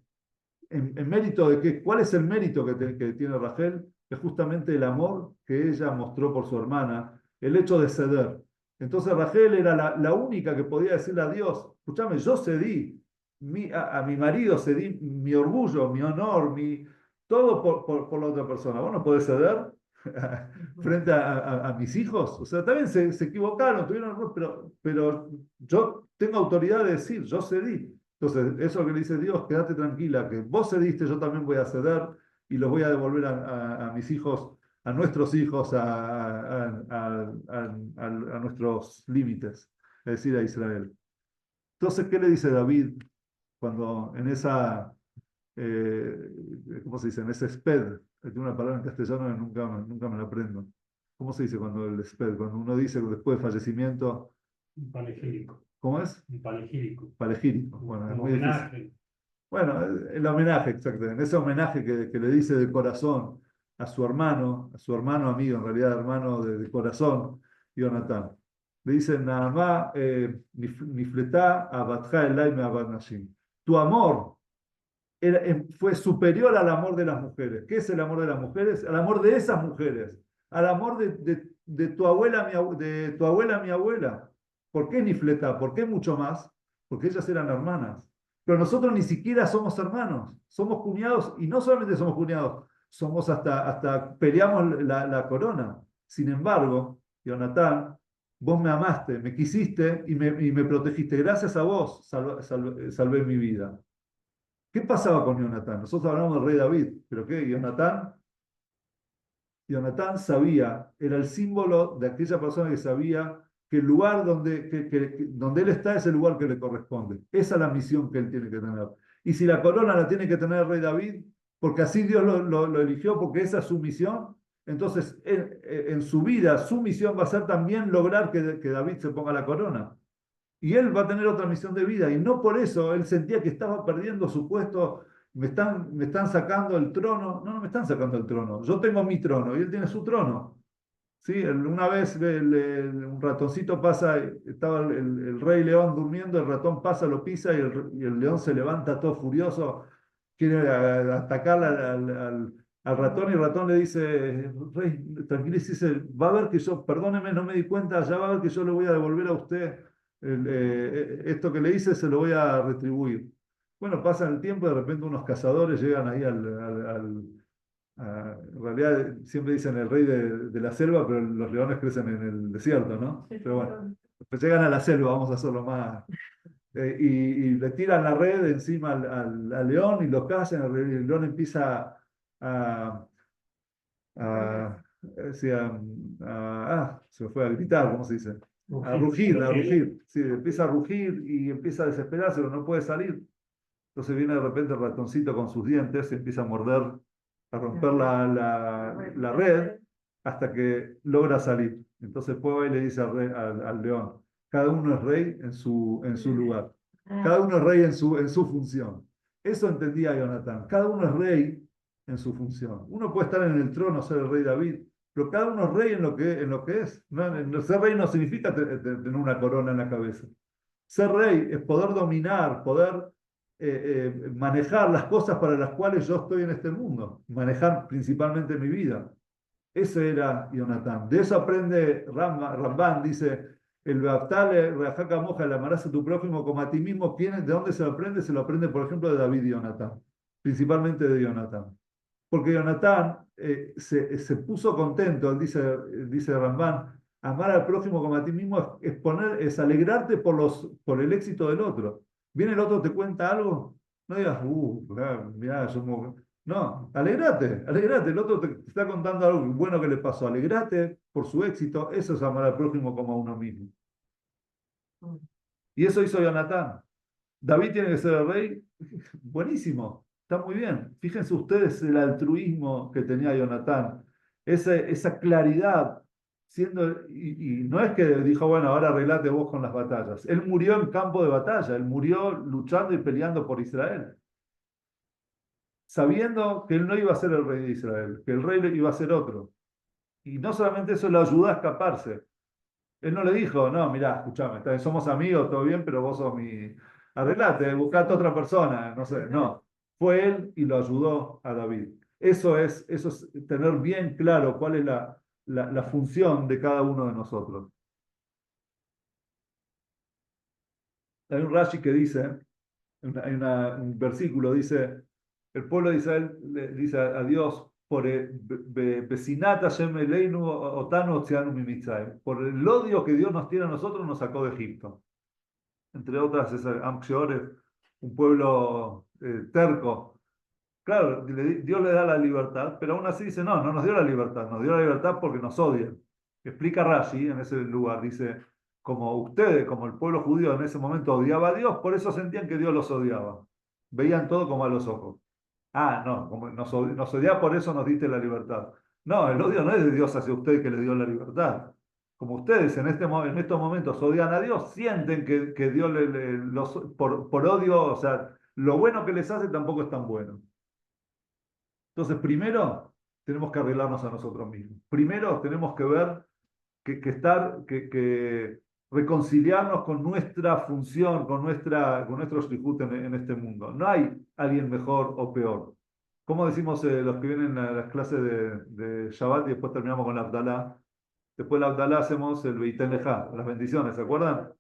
En mérito de qué, ¿cuál es el mérito que tiene Rachel? Es justamente el amor que ella mostró por su hermana, el hecho de ceder. Entonces Rachel era la única que podía decirle a Dios, escúchame, yo cedí a mi marido, cedí mi orgullo, mi honor, todo por la otra persona. ¿Vos no podés ceder frente a mis hijos? O sea, también se equivocaron, tuvieron error, pero yo tengo autoridad de decir, yo cedí. Entonces, eso que le dice Dios, quédate tranquila, que vos cediste, yo también voy a ceder y los voy a devolver a mis hijos, a nuestros hijos, a nuestros límites, es decir, a Israel. Entonces, ¿qué le dice David cuando en ¿cómo se dice? En ese sped, tiene una palabra en castellano que nunca me la aprendo. ¿Cómo se dice cuando el sped? Cuando uno dice después de fallecimiento. Un panegírico. ¿Cómo es? Un panegírico. Panegírico. Bueno, es Como muy homenaje. difícil. Bueno, el homenaje, exacto. En ese homenaje que le dice de corazón a su hermano amigo, en realidad hermano de corazón, Jonatán. Le dice, Naamá, nifletá abatja elay me abad nashim. Tu amor fue superior al amor de las mujeres. ¿Qué es el amor de las mujeres? Al amor de esas mujeres, al amor de tu abuela, de tu abuela, mi abuela. ¿Por qué Nifleta? ¿Por qué mucho más? Porque ellas eran hermanas. Pero nosotros ni siquiera somos hermanos, somos cuñados, y no solamente somos cuñados, somos hasta peleamos la corona. Sin embargo, Jonatán, vos me amaste, me quisiste y me protegiste. Gracias a vos salvé mi vida. ¿Qué pasaba con Jonatán? Nosotros hablamos del rey David, pero ¿qué? Jonatán Jonatán sabía, era el símbolo de aquella persona que sabía que el lugar donde él está es el lugar que le corresponde. Esa es la misión que él tiene que tener. Y si la corona la tiene que tener el rey David, porque así Dios lo eligió, porque esa es su misión, entonces en su vida, su misión va a ser también lograr que David se ponga la corona. Y él va a tener otra misión de vida. Y no por eso él sentía que estaba perdiendo su puesto. Me están sacando el trono. No, no me están sacando el trono. Yo tengo mi trono y él tiene su trono. ¿Sí? Una vez un ratoncito pasa, estaba el rey león durmiendo, el ratón pasa, lo pisa y el león se levanta todo furioso, quiere atacar al ratón y el ratón le dice, rey, tranquilícese, va a ver que yo, perdóneme, no me di cuenta, ya va a ver que yo le voy a devolver a usted esto que le hice, se lo voy a retribuir. Bueno, pasa el tiempo, de repente unos cazadores llegan ahí en realidad siempre dicen el rey de la selva, pero los leones crecen en el desierto, ¿no? Pero bueno, pues llegan a la selva, vamos a hacerlo más. Y le tiran la red encima al león y lo cazan, el león empieza a, sí, se me fue a gritar, ¿cómo se dice? A rugir, sí, empieza a rugir y empieza a desesperarse, pero no puede salir. Entonces viene de repente el ratoncito con sus dientes, empieza a morder, a romper la red hasta que logra salir. Entonces Puebla y le dice al león, cada uno es rey en su lugar, cada uno es rey en su función. Eso entendía Jonatán, cada uno es rey en su función. Uno puede estar en el trono, ser el rey David, pero cada uno es rey en lo que es. Ser rey no significa tener una corona en la cabeza. Ser rey es poder dominar, poder manejar las cosas para las cuales yo estoy en este mundo, manejar principalmente mi vida. Ese era Jonatán. De eso aprende Ramban, dice, el Beaftale, Reajaca Moja, el amarás a tu prójimo como a ti mismo. ¿De dónde se lo aprende? Se lo aprende, por ejemplo, de David y Jonatán, principalmente de Jonatán. Porque Jonatán se puso contento, dice Ramban, amar al prójimo como a ti mismo es alegrarte por el éxito del otro. Viene el otro, te cuenta algo, no digas, mirá, no, alegrate, el otro te está contando algo bueno que le pasó, alegrate por su éxito, eso es amar al prójimo como a uno mismo. Y eso hizo Jonatán. David tiene que ser el rey, buenísimo, está muy bien. Fíjense ustedes el altruismo que tenía Jonatán, esa claridad, y no es que dijo, bueno, ahora arreglate vos con las batallas. Él murió en campo de batalla, él murió luchando y peleando por Israel, sabiendo que él no iba a ser el rey de Israel, que el rey iba a ser otro. Y no solamente eso, lo ayudó a escaparse. Él no le dijo, no, mirá, escuchame, somos amigos, todo bien, pero vos sos mi... Arreglate, buscate a otra persona, no sé, no. Fue él y lo ayudó a David. Eso es tener bien claro cuál es la función de cada uno de nosotros. Hay un Rashi que dice, un versículo, dice, el pueblo de Israel le dice a Dios, por por el odio que Dios nos tiene a nosotros, nos sacó de Egipto. Entre otras, es Amxiores, un pueblo terco. Claro, Dios le da la libertad, pero aún así dice, no, no nos dio la libertad, nos dio la libertad porque nos odian. Explica Rashi en ese lugar, dice, como ustedes, como el pueblo judío en ese momento odiaba a Dios, por eso sentían que Dios los odiaba. Veían todo como a los ojos. Ah, no, como nos odiaba, por eso nos diste la libertad. No, el odio no es de Dios hacia usted que le dio la libertad. Como ustedes en estos momentos odian a Dios, sienten que Dios por odio, o sea, lo bueno que les hace tampoco es tan bueno. Entonces, primero tenemos que arreglarnos a nosotros mismos. Primero tenemos que ver que reconciliarnos con nuestra función, con nuestro shlichut en este mundo. No hay alguien mejor o peor. Como decimos los que vienen a las clases de Shabbat y después terminamos con la Abdalá? Después de la Abdalá hacemos el Beitén Lejá, las bendiciones, ¿se acuerdan?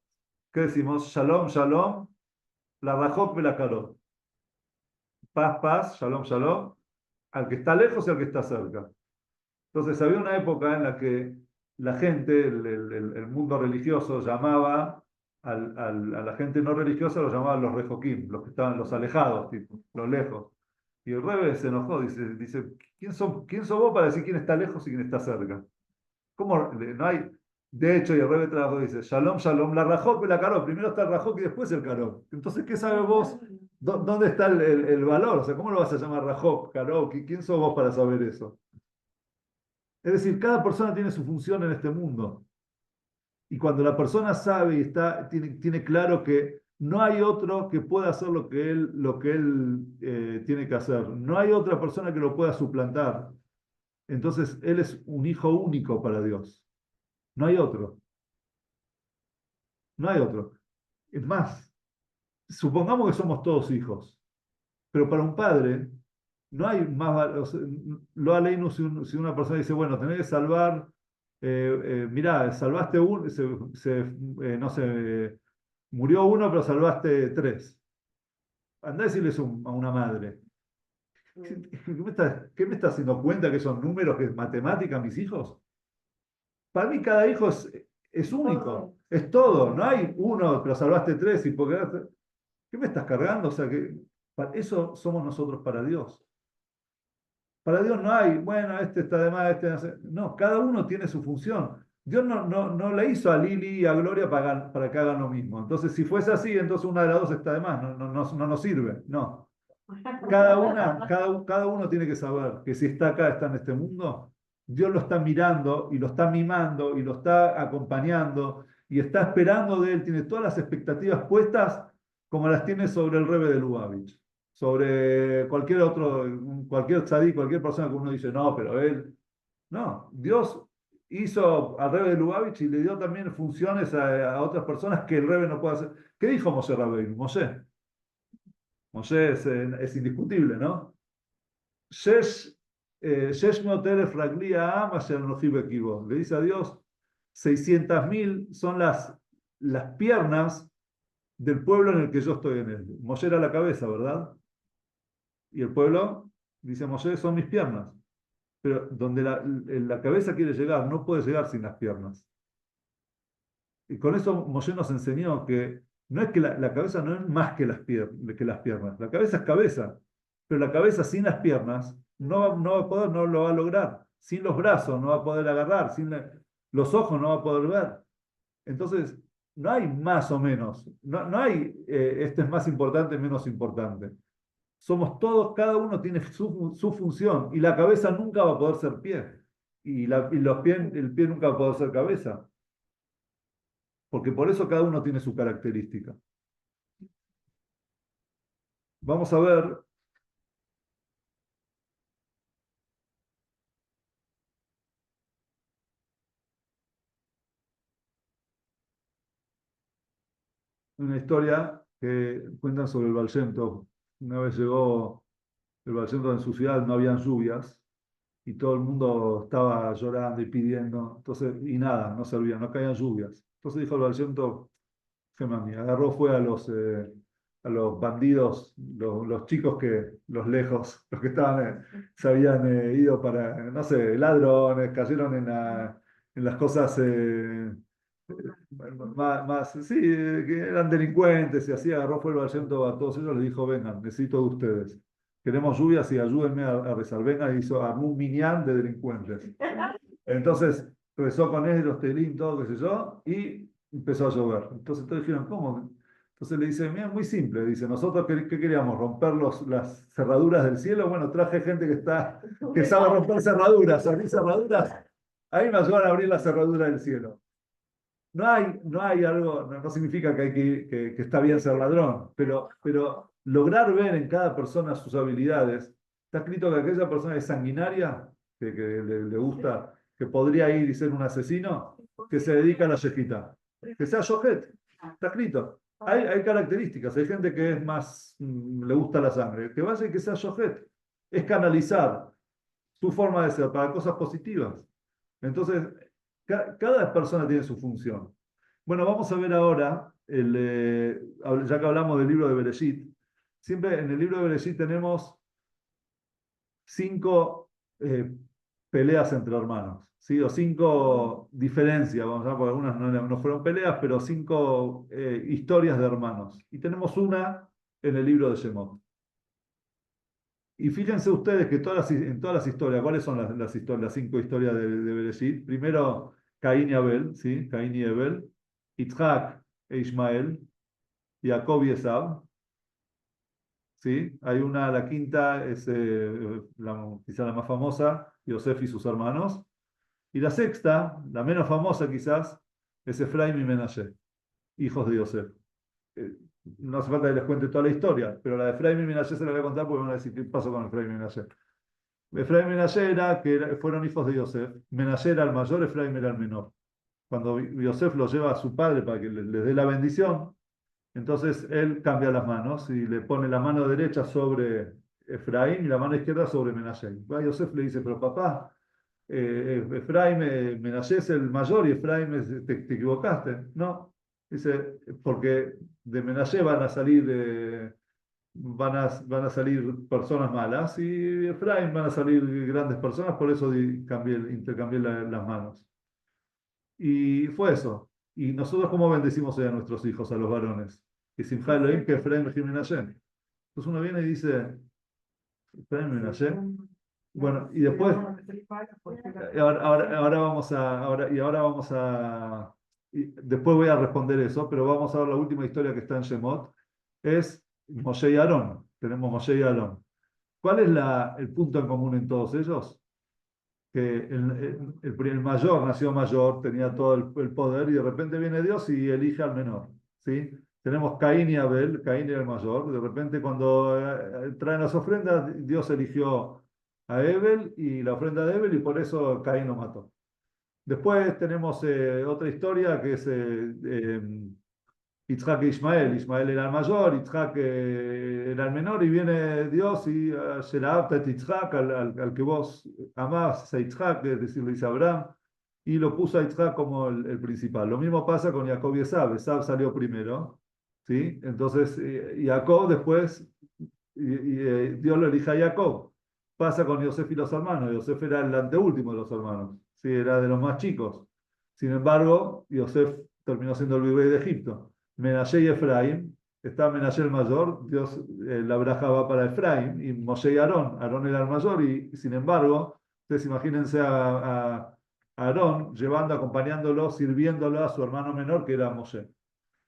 ¿Qué decimos? Shalom, shalom, la rajot la karot. Paz, paz, shalom, shalom, al que está lejos y al que está cerca. Entonces había una época en la que la gente, el mundo religioso, llamaba a la gente no religiosa, lo llamaban los rejoquim, los que estaban los alejados, tipo, los lejos. Y el Rebbe se enojó, dice, quién sos vos para decir quién está lejos y quién está cerca? ¿Cómo? No hay. De hecho, y el Rebbe trabajó, dice, Shalom, Shalom, la Rajok y la Karok. Primero está el Rajok y después el Karok. Entonces, ¿qué sabes vos? ¿Dónde está el valor? O sea, ¿cómo lo vas a llamar Rajok, Karok? ¿Y quién sos vos para saber eso? Es decir, cada persona tiene su función en este mundo. Y cuando la persona sabe y tiene claro que no hay otro que pueda hacer lo que él tiene que hacer, no hay otra persona que lo pueda suplantar, entonces él es un hijo único para Dios. No hay otro, no hay otro. Es más, supongamos que somos todos hijos, pero para un padre no hay más, o sea, lo aleino si una persona dice, bueno, tenés que salvar, mirá, salvaste uno, no sé, murió uno, pero salvaste tres. Andá a decirles a una madre, ¿qué me estás haciendo cuenta que son números, que es matemática, mis hijos? Para mí cada hijo es único, es todo. No hay uno, pero salvaste tres y porque... ¿Qué me estás cargando? O sea, que eso somos nosotros para Dios. Para Dios no hay, bueno, este está de más, este no sé. No, cada uno tiene su función. Dios no le hizo a Lili y a Gloria para que hagan lo mismo. Entonces, si fuese así, entonces una de las dos está de más, no nos sirve. No. Cada uno tiene que saber que si está acá, está en este mundo, Dios lo está mirando y lo está mimando y lo está acompañando y está esperando de él, tiene todas las expectativas puestas como las tiene sobre el Rebbe de Lubavitch, sobre cualquier tzadí, cualquier persona que uno dice, no, pero él, no, Dios hizo al Rebbe de Lubavitch y le dio también funciones a otras personas que el Rebbe no puede hacer. ¿Qué dijo Moshe Rabbeinu? Moshe es indiscutible, ¿no? Shesh, Shesh Meot-Elef Ragli Ha'am Asher Anochi Bekibo. Le dice a Dios, 600.000 son las piernas del pueblo en el que yo estoy en él. Moshe era la cabeza, ¿verdad? Y el pueblo dice, Moshe son mis piernas. Pero donde la cabeza quiere llegar, no puede llegar sin las piernas. Y con eso Moshe nos enseñó que no es que la cabeza no es más que las piernas. La cabeza es cabeza, pero la cabeza sin las piernas no va a poder, no lo va a lograr. Sin los brazos no va a poder agarrar, los ojos no va a poder ver. Entonces, no hay más o menos, no hay este es más importante, menos importante. Somos todos, cada uno tiene su función y la cabeza nunca va a poder ser pie y el pie nunca va a poder ser cabeza, porque por eso cada uno tiene su característica. Vamos a ver una historia que cuentan sobre el Baal Shem Tov. Una vez llegó el Baal Shem Tov en su ciudad, no habían lluvias y todo el mundo estaba llorando y pidiendo, entonces, y nada, no servía, no caían lluvias. Entonces dijo el Baal Shem Tov, mami, agarró, fue a los bandidos, los chicos los lejos, los que se habían ido para, no sé, ladrones, cayeron en las cosas sí, que eran delincuentes y así, agarró, fue el Vallento a todos ellos, les dijo, vengan, necesito de ustedes. Queremos lluvias y ayúdenme a rezar. Vengan, armó un minyan de delincuentes. Entonces rezó con ellos, telín, todo, qué sé yo, y empezó a llover. Entonces todos dijeron, ¿cómo? Entonces le dice, mira, muy simple, dice, nosotros qué queríamos, romper las cerraduras del cielo. Bueno, traje gente que sabe romper cerraduras, abrir cerraduras. Ahí me ayudan a abrir la cerradura del cielo. No hay algo, no significa que está bien ser ladrón, pero lograr ver en cada persona sus habilidades. Está escrito que aquella persona es sanguinaria, que le gusta, que podría ir y ser un asesino, que se dedica a la yejita. Que sea yojet. Está escrito. Hay características. Hay gente que es más, le gusta la sangre. Que vaya y que sea yojet. Es canalizar su forma de ser para cosas positivas. Entonces, cada persona tiene su función. Bueno, vamos a ver ahora, ya que hablamos del libro de Bereshit, siempre en el libro de Bereshit tenemos 5 peleas entre hermanos, ¿sí? O 5 diferencias, vamos a ver, porque algunas no fueron peleas, pero 5 historias de hermanos. Y tenemos una en el libro de Shemot. Y fíjense ustedes que en todas las historias, ¿cuáles son las historias, las 5 historias de Bereshit? Primero, Caín y Abel, ¿sí? Caín y Abel, Itzhak e Ismael, Jacob y Esab, ¿sí? Hay una, la quinta es quizá la más famosa, Yosef y sus hermanos. Y la sexta, la menos famosa quizás, es Efraim y Menashe, hijos de Yosef. Eh, no hace falta que les cuente toda la historia, pero la de Efraim y Menashe se la voy a contar porque van a decir qué pasó con Efraim y Menashe. Efraim y Menashe fueron hijos de Yosef. Menashe era el mayor, Efraim era el menor. Cuando Yosef lo lleva a su padre para que les dé la bendición, entonces él cambia las manos y le pone la mano derecha sobre Efraín y la mano izquierda sobre Menashe. Va Yosef le dice, pero papá, Efraín, Menashe es el mayor y Efraín te equivocaste. No, dice, porque de Menashe van a salir personas malas y Efraín van a salir grandes personas, por eso intercambié las manos. Y fue eso. ¿Y nosotros cómo bendecimos hoy a nuestros hijos, a los varones? Y Simcha Elohim que Efraín Mejim Menashe. Entonces uno viene y dice, Efraín Menashe. Bueno, y después, ahora vamos a, y después voy a responder eso, pero vamos a ver la última historia que está en Shemot, es Moshe y Aarón. Tenemos Moshe y Aarón. ¿Cuál es el punto en común en todos ellos? Que el mayor nació mayor, tenía todo el poder y de repente viene Dios y elige al menor, ¿sí? Tenemos Caín y Abel, Caín era el mayor, de repente cuando traen las ofrendas, Dios eligió a Abel y la ofrenda de Abel y por eso Caín lo mató. Después tenemos otra historia que es Itzhak e Ismael. Ismael era el mayor, Itzhak era el menor, y viene Dios y se la adapta a Itzhak, al que vos amás, a Itzhak, es decir, le dice a Abraham, y lo puso a Itzhak como el principal. Lo mismo pasa con Jacob y Esab. Esab salió primero, ¿sí? Entonces, Jacob después, Dios lo elige a Jacob. Pasa con Yosef y los hermanos. Yosef era el anteúltimo de los hermanos, ¿sí? Era de los más chicos. Sin embargo, Yosef terminó siendo el virrey de Egipto. Menashe y Efraín, está Menashe el mayor, Dios, la braja va para Efraín, y Moshe y Aarón, Aarón era el mayor, y sin embargo, ustedes imagínense a Aarón llevando, acompañándolo, sirviéndolo a su hermano menor que era Moshe.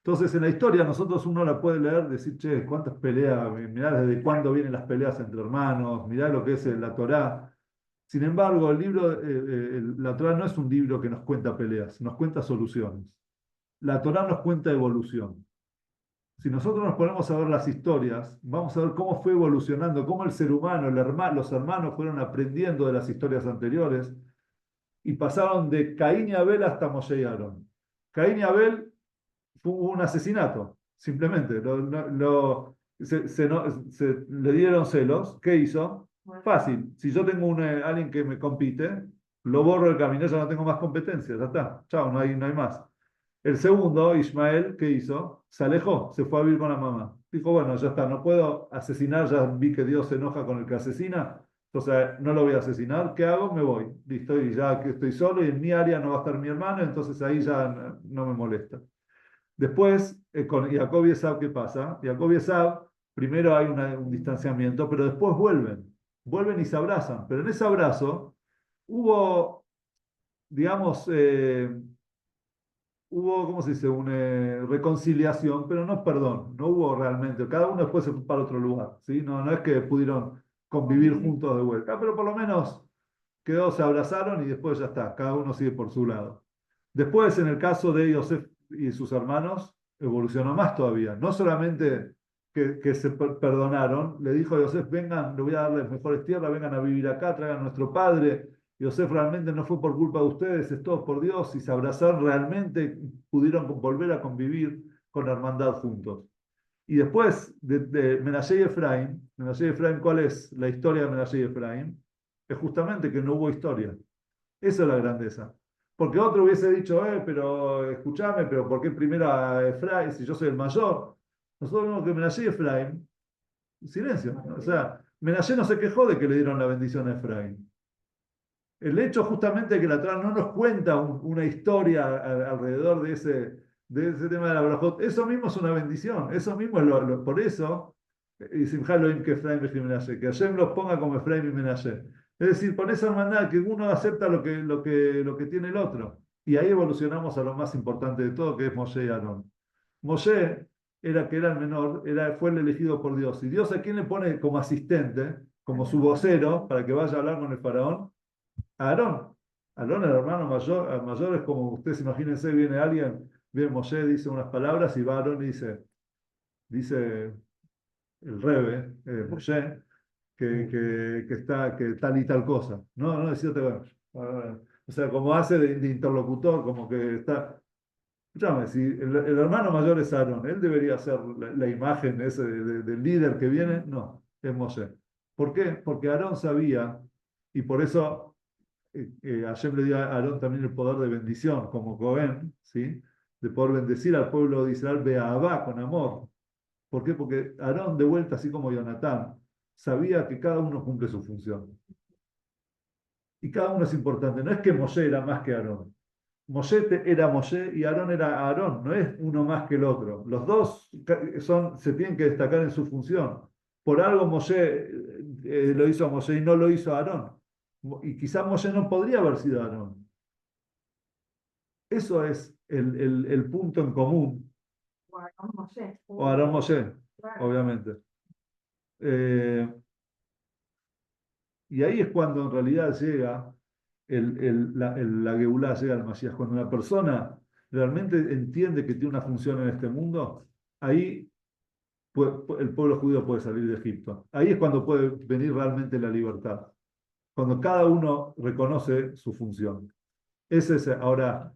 Entonces, en la historia, nosotros uno la puede leer, decir, che, cuántas peleas, mirá desde cuándo vienen las peleas entre hermanos, mirá lo que es la Torá. Sin embargo, la Torá no es un libro que nos cuenta peleas, nos cuenta soluciones. La Torá nos cuenta evolución. Si nosotros nos ponemos a ver las historias, vamos a ver cómo fue evolucionando, cómo el ser humano, los hermanos fueron aprendiendo de las historias anteriores y pasaron de Caín y Abel hasta Moshe y Aarón. Caín y Abel fue un asesinato, simplemente. Le dieron celos. ¿Qué hizo? Fácil. Si yo tengo alguien que me compite, lo borro del camino, ya no tengo más competencia, ya está. Chao, no hay más. El segundo, Ismael, ¿qué hizo? Se alejó, se fue a vivir con la mamá. Dijo, bueno, ya está, no puedo asesinar, ya vi que Dios se enoja con el que asesina, entonces no lo voy a asesinar, ¿qué hago? Me voy, listo, y ya que estoy solo y en mi área no va a estar mi hermano, entonces ahí ya no me molesta. Después, con Jacob y Esab, ¿qué pasa? Jacob y Esab, primero hay un distanciamiento, pero después vuelven y se abrazan, pero en ese abrazo hubo, digamos, hubo, ¿cómo se dice?, una reconciliación, pero no perdón, no hubo realmente, cada uno después se fue para otro lugar, ¿sí? No es que pudieron convivir juntos de vuelta, pero por lo menos se abrazaron y después ya está, cada uno sigue por su lado. Después, en el caso de Yosef y sus hermanos, evolucionó más todavía, no solamente que se perdonaron, le dijo a Yosef, vengan, le voy a darles mejores tierras, vengan a vivir acá, traigan a nuestro padre. Yosef realmente no fue por culpa de ustedes, es todo por Dios, y se abrazaron realmente, pudieron volver a convivir con hermandad juntos. Y después de Menashe y Efraín, ¿cuál es la historia de Menashe y Efraín? Es justamente que no hubo historia. Esa es la grandeza. Porque otro hubiese dicho, pero escúchame, pero ¿por qué primero a Efraín si yo soy el mayor? Nosotros vemos que Menashe y Efraín, silencio. O sea, Menashe no se quejó de que le dieron la bendición a Efraín. El hecho justamente de que la Torá no nos cuenta una historia alrededor de ese tema de la brajot, eso mismo es una bendición, eso mismo por eso y Simcha Elohim que Efraim y Menashe, que Hashem los ponga como Efraim y Menashe. Es decir, con esa hermandad que uno acepta lo que tiene el otro. Y ahí evolucionamos a lo más importante de todo, que es Moshe y Aarón. Moshe era el menor, fue el elegido por Dios. ¿Y Dios a quién le pone como asistente, como su vocero, para que vaya a hablar con el faraón? A Aarón. Aarón, el hermano mayor, el mayor es como ustedes imagínense, viene alguien, viene Moshe, dice unas palabras y va Aarón y dice el Rebe, Moshe, que tal y tal cosa. No, no, decíate, bueno, o sea, como hace de interlocutor, como que está. Escúchame, si el hermano mayor es Aarón, él debería ser la imagen ese del líder que viene, no, es Moshe. ¿Por qué? Porque Aarón sabía, y por eso Hashem le dio a Aarón también el poder de bendición, como Cohen, ¿sí? De poder bendecir al pueblo de Israel, Be'avá, con amor. ¿Por qué? Porque Aarón, de vuelta, así como Jonatán, sabía que cada uno cumple su función. Y cada uno es importante. No es que Moshe era más que Aarón. Moshe era Moshe y Aarón era Aarón. No es uno más que el otro. Los dos se tienen que destacar en su función. Por algo Moshe lo hizo a Moshe y no lo hizo a Aarón. Y quizás Moshe no podría haber sido Aarón. Eso es el punto en común. O Aarón Moshe. O Aarón Moshe, Claro. obviamente. Eh, Y ahí es cuando en realidad llega la Geulá, llega al Mashiach. Cuando una persona realmente entiende que tiene una función en este mundo, ahí el pueblo judío puede salir de Egipto. Ahí es cuando puede venir realmente la libertad. Cuando cada uno reconoce su función. Ahora,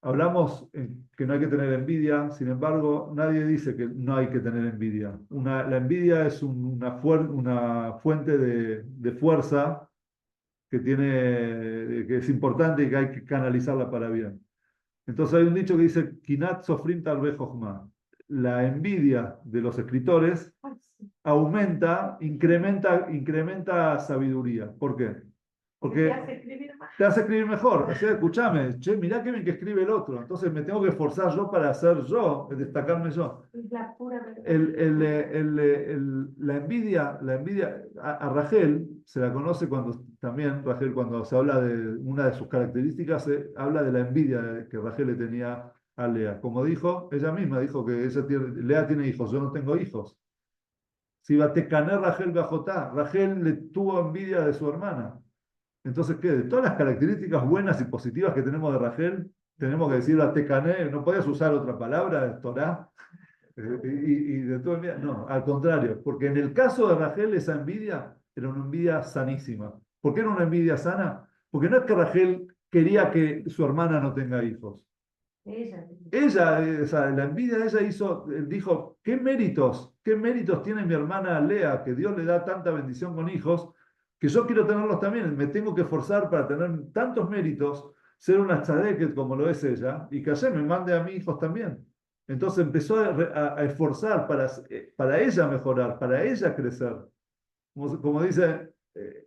hablamos que no hay que tener envidia, sin embargo, nadie dice que no hay que tener envidia. La envidia es una fuente de fuerza que es importante y que hay que canalizarla para bien. Entonces hay un dicho que dice, Kinat sofrim talbe jochma. La envidia de los escritores Ay, sí. incrementa sabiduría. ¿Por qué? Te hace Porque escribir más. te hace escribir mejor. O sea, escúchame, che, mirá qué bien que escribe el otro. Entonces me tengo que esforzar yo para hacer yo, destacarme yo. Es la pura verdad. La envidia a Rachel se la conoce también Rachel cuando se habla de una de sus características, se habla de la envidia que Rachel le tenía a Lea. Como dijo, ella misma dijo que Lea tiene hijos, yo no tengo hijos. Si va a tecaner Rachel Bajotá, Rachel le tuvo envidia de su hermana. Entonces, ¿qué? De todas las características buenas y positivas que tenemos de Rachel, tenemos que decir la tecané, no podías usar otra palabra de Torah. Y de todo envidia, no, al contrario, porque en el caso de Rachel esa envidia era una envidia sanísima. ¿Por qué era una envidia sana? Porque no es que Rachel quería que su hermana no tenga hijos. Ella. Ella, o sea, la envidia de ella dijo, qué méritos tiene mi hermana Lea, que Dios le da tanta bendición con hijos, que yo quiero tenerlos también, me tengo que esforzar para tener tantos méritos, ser una tzadeket como lo es ella, y que ayer me mande a mis hijos también. Entonces empezó a esforzar para ella mejorar, para ella crecer. Como dice,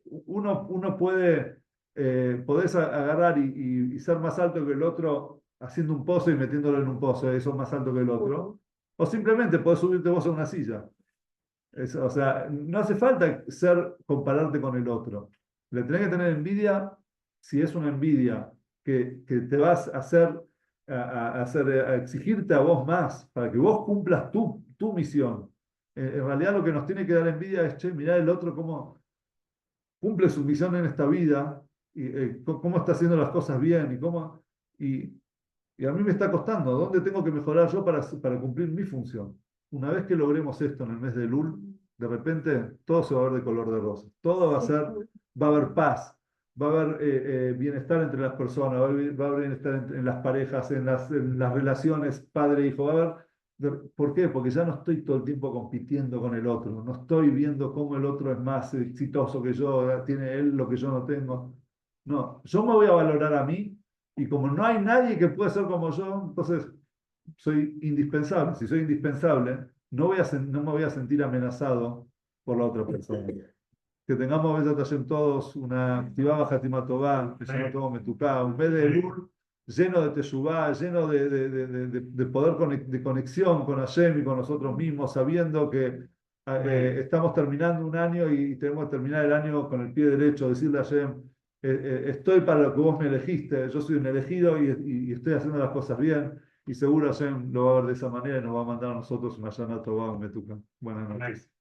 uno podés agarrar y ser más alto que el otro haciendo un pozo y metiéndolo en un pozo, eso es más alto que el otro. O simplemente podés subirte vos a una silla. O sea, no hace falta compararte con el otro. Le tenés que tener envidia si es una envidia que te vas a a exigirte a vos más para que vos cumplas tu misión. En realidad lo que nos tiene que dar envidia es, che, mirá el otro cómo cumple su misión en esta vida y cómo está haciendo las cosas bien y, y a mí me está costando. ¿Dónde tengo que mejorar yo para cumplir mi función? Una vez que logremos esto en el mes de Elul, de repente todo se va a ver de color de rosa. Todo va a haber paz, va a haber bienestar entre las personas, va a haber bienestar en las parejas, en las relaciones padre-hijo. ¿Por qué? Porque ya no estoy todo el tiempo compitiendo con el otro, no estoy viendo cómo el otro es más exitoso que yo, tiene él lo que yo no tengo. No, yo me voy a valorar a mí y como no hay nadie que pueda ser como yo, entonces soy indispensable. Si soy indispensable, no me voy a sentir amenazado por la otra persona. Que tengamos Besat Hashem todos una activada Hatima Tová, que ya no tengo Metuká, un mes de Elul lleno de Teshuvá, lleno de poder de conexión con Hashem y con nosotros mismos, sabiendo que Estamos terminando un año y tenemos que terminar el año con el pie derecho, decirle a Hashem, estoy para lo que vos me elegiste, yo soy un elegido y estoy haciendo las cosas bien, y seguro Hashem lo va a ver de esa manera y nos va a mandar a nosotros una Shana Tová, un Metuca. Buenas noches.